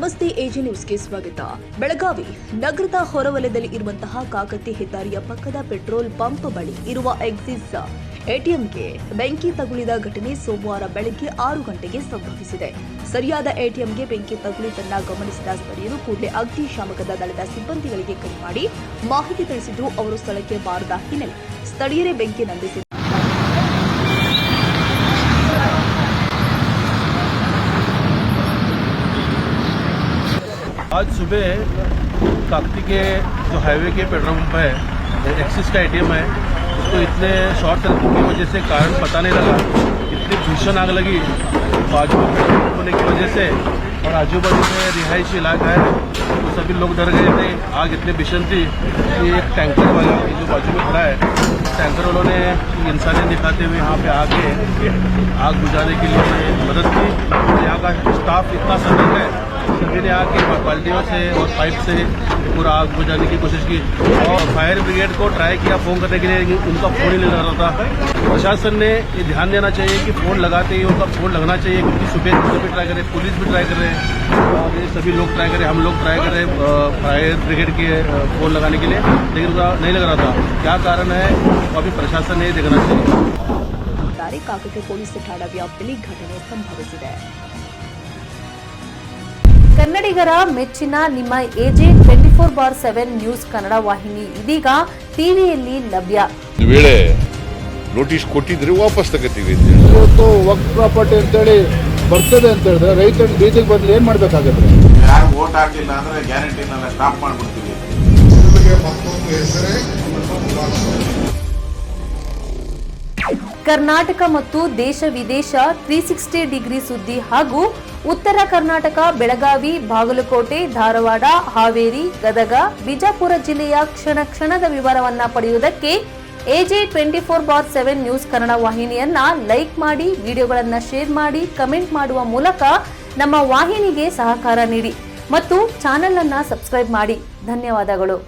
ನಮಸ್ತೆ ಎಜೆ ನ್ಯೂಸ್ಗೆ ಸ್ವಾಗತ. ಬೆಳಗಾವಿ ನಗರದ ಹೊರವಲಯದಲ್ಲಿ ಇರುವಂತಹ ಕಾಕತಿ ಹೆದ್ದಾರಿಯ ಪಕ್ಕದ ಪೆಟ್ರೋಲ್ ಪಂಪ್ ಬಳಿ ಇರುವ ಎಕ್ಸಿಸ್ ಎಟಿಎಂಗೆ ಬೆಂಕಿ ತಗುಲಿದ ಘಟನೆ ಸೋಮವಾರ ಬೆಳಗ್ಗೆ 6 ಗಂಟೆಗೆ ಸಂಭವಿಸಿದೆ. ಸರಿಯಾದ ಎಟಿಎಂಗೆ ಬೆಂಕಿ ತಗುಲಿದ್ದನ್ನ ಗಮನಿಸಿದ ಸ್ಥಳೀಯರು ಕೂಡಲೇ ಅಗ್ನಿಶಾಮಕದ ದಳದ ಸಿಬ್ಬಂದಿಗಳಿಗೆ ಕರೆ ಮಾಡಿ ಮಾಹಿತಿ ತಿಳಿಸಿದ್ದು ಅವರು ಸ್ಥಳಕ್ಕೆ ಬಾರದ ಹಿನ್ನೆಲೆ ಸ್ಥಳೀಯರೇ ಬೆಂಕಿ ನಂದಿಸಿದ್ದಾರೆ. आज सुबह काकती के जो हाईवे के पेट्रोल पंप है, एक्सिस का एटीएम है, उसको इतने शॉर्ट सर्किट की वजह से कारण पता नहीं लगा, इतनी भीषण आग लगी बाजू में पेट्रोल पंप होने की वजह से। और आजू बाजू में रिहायशी इलाका है तो सभी लोग डर गए थे। आग इतनी भीषण थी कि एक टैंकर वाला जो बाजू में खड़ा है, टैंकर वालों ने इंसानियत दिखाते हुए यहाँ पे आके आग बुझाने के लिए मदद की। यहाँ का स्टाफ इतना सतर्क है, सभी ने आके बाल्टियों से और पाइप से पूरा आग बुझाने की कोशिश की और फायर ब्रिगेड को ट्राई किया फ़ोन करने के लिए, उनका फ़ोन ही नहीं लग रहा था। प्रशासन ने ये ध्यान देना चाहिए कि फ़ोन लगाते ही उनका फ़ोन लगना चाहिए, क्योंकि सुबह भी ट्राई करें, पुलिस भी ट्राई कर रहे हैं और ये सभी लोग ट्राई करें, हम लोग ट्राई कर रहे हैं फायर ब्रिगेड के फ़ोन लगाने के लिए, लेकिन उनका नहीं लग रहा था। क्या कारण है अभी प्रशासन ने देखना चाहिए। काकती ಪೊಲೀಸ್ ಠಾಣಾ ವ್ಯಾಪ್ತಿಯಲ್ಲಿ ಘಟನೆ ಸಂಭವಿಸಿದೆ. ಕನ್ನಡಿಗರ ಮೆಚ್ಚಿನ ನಿಮ್ಮ ಎಜೆ 24/7 ನ್ಯೂಸ್ ಕನ್ನಡ ವಾಹಿನಿ ಇದೀಗ ಟಿವಿಯಲ್ಲಿ ಲಭ್ಯ. ಒಂದು ವೇಳೆ ನೋಟಿಸ್ ಕೊಟ್ಟಿದ್ರೆ ವಾಪಸ್ ತಗೋತೀವಿ. ಇವತ್ತು ವಕ್ಫ್ ಪ್ರಾಪರ್ಟಿ ಅಂತೇಳಿ ಬರ್ತದೆ ಅಂತ ಹೇಳಿದ್ರೆ ರೈತರು ಬೀದಿಗೆ ಬಂದ್ರೆ ಏನ್ ಮಾಡ್ಬೇಕಾಗತ್ತೆ? ಯಾರು ವೋಟ್ ಹಾಕಿಲ್ಲ ಅಂದ್ರೆ ಗ್ಯಾರಂಟಿನೆಲ್ಲ ಸ್ಟಾಪ್ ಮಾಡ್ಬಿಡ್ತೀವಿ. ಕರ್ನಾಟಕ ಮತ್ತು ದೇಶ ವಿದೇಶ 360 ಡಿಗ್ರಿ ಸುದ್ದಿ ಹಾಗೂ ಉತ್ತರ ಕರ್ನಾಟಕ ಬೆಳಗಾವಿ, ಬಾಗಲಕೋಟೆ, ಧಾರವಾಡ, ಹಾವೇರಿ, ಗದಗ, ಬಿಜಾಪುರ ಜಿಲ್ಲೆಯ ಕ್ಷಣ ಕ್ಷಣದ ವಿವರವನ್ನ ಪಡೆಯುವುದಕ್ಕೆ ಎಜೆ 24/7 ನ್ಯೂಸ್ ಕನ್ನಡ ವಾಹಿನಿಯನ್ನ ಲೈಕ್ ಮಾಡಿ, ವಿಡಿಯೋಗಳನ್ನ ಶೇರ್ ಮಾಡಿ, ಕಮೆಂಟ್ ಮಾಡುವ ಮೂಲಕ ನಮ್ಮ ವಾಹಿನಿಗೆ ಸಹಕಾರ ನೀಡಿ ಮತ್ತು ಚಾನೆಲ್ ಅನ್ನ ಸಬ್ಸ್ಕ್ರೈಬ್ ಮಾಡಿ. ಧನ್ಯವಾದಗಳು.